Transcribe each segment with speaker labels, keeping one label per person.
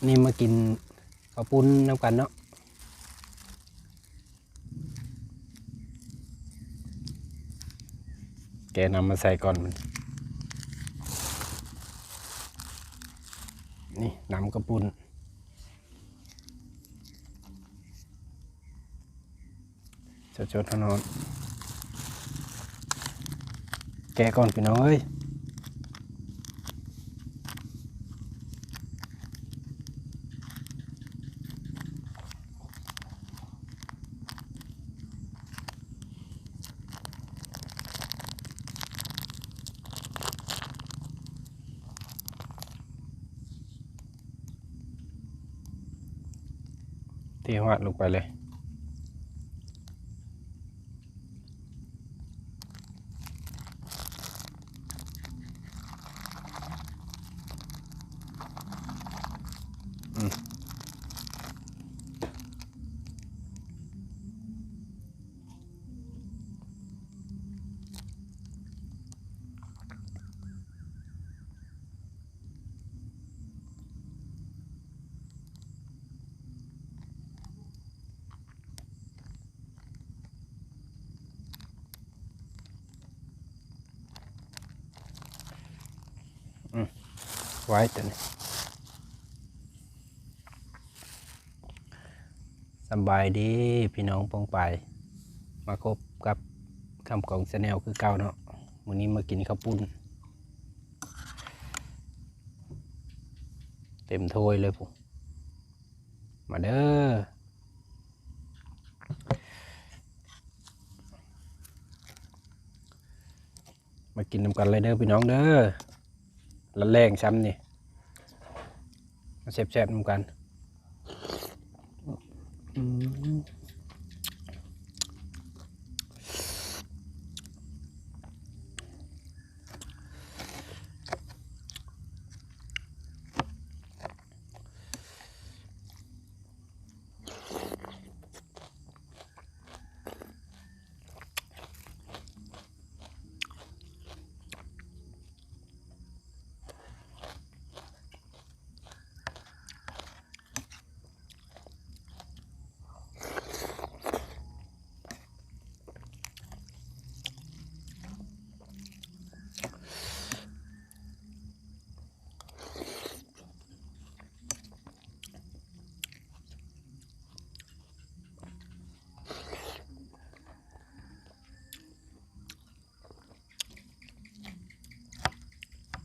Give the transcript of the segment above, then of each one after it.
Speaker 1: นี่มากินข้าวปุ้นน้ำกันเนาะแกนำมาใส่ก่อนมันนี่น้ำข้าวปุ้นสดๆร้อนๆแกะก่อนพี่น้องเอ้ยเทหัวลงไปเลยไว้แต่นี่สบายดีพี่น้องปองไปมาคบกับคำของชาแนลคือเก่าเนาะวันนี้มากินข้าวปุ้นเต็มถ้วยเลยผมมาเด้อมากินน้ำกันเลยเด้อพี่น้องเด้อละแรงช้ำนี่มาแซ่บๆน้ำกัน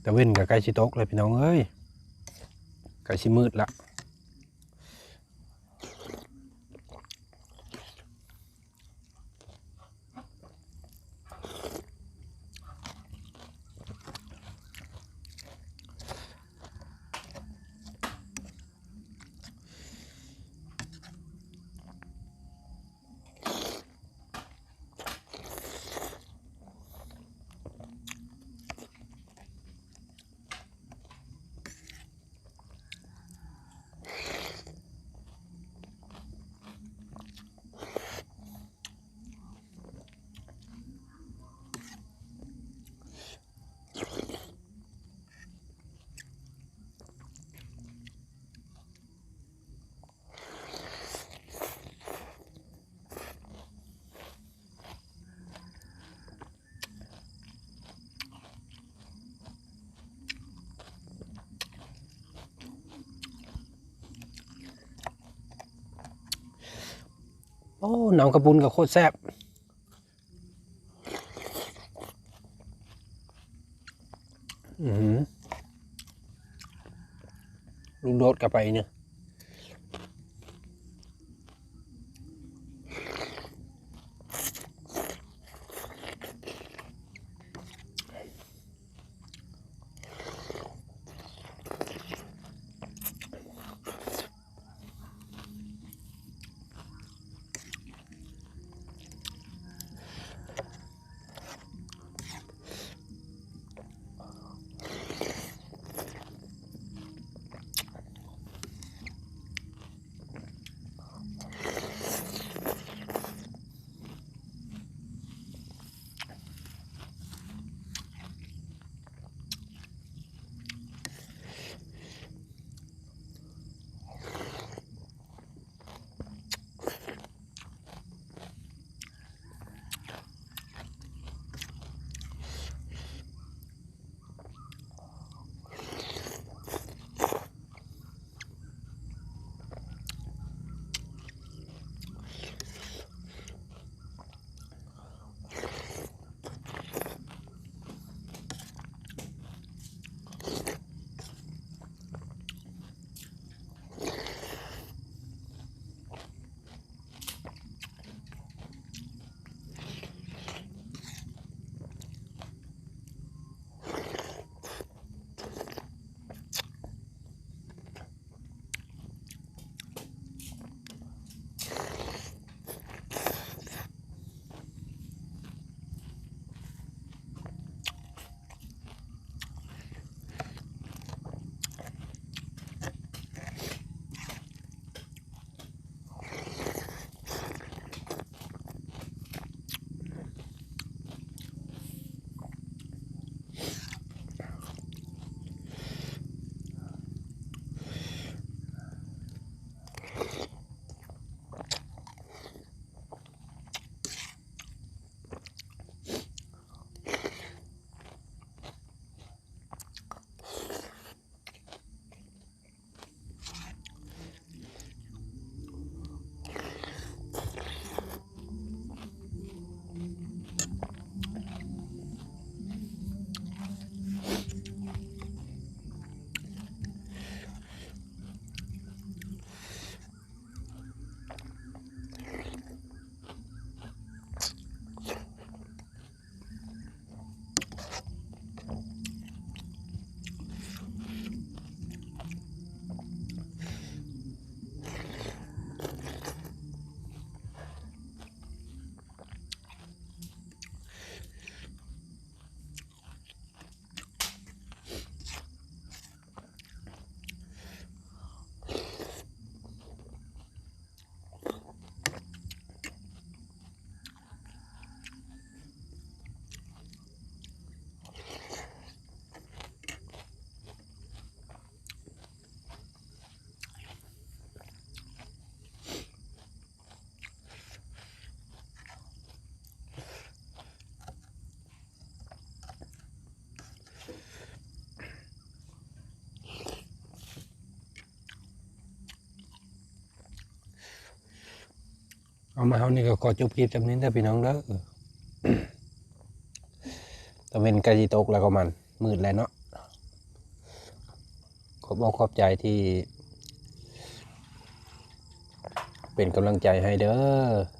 Speaker 1: ตะเว้นกับใกล้ชิตกเลยพี่น้องเอ้ยใกล้ชิมืดละโอ้น้ำกระปุนกับโคตรแซ่บลูกโดดกลับไปเนี่ย เอามาเฮานี่ก็ขอจบคลิปจำนี้เด้อพี่น้องเด้อตะเวนใกล้สิตกแล้วก็มันมืดแล้วเนาะขอบอกขอบใจที่เป็นกำลังใจให้เด้อ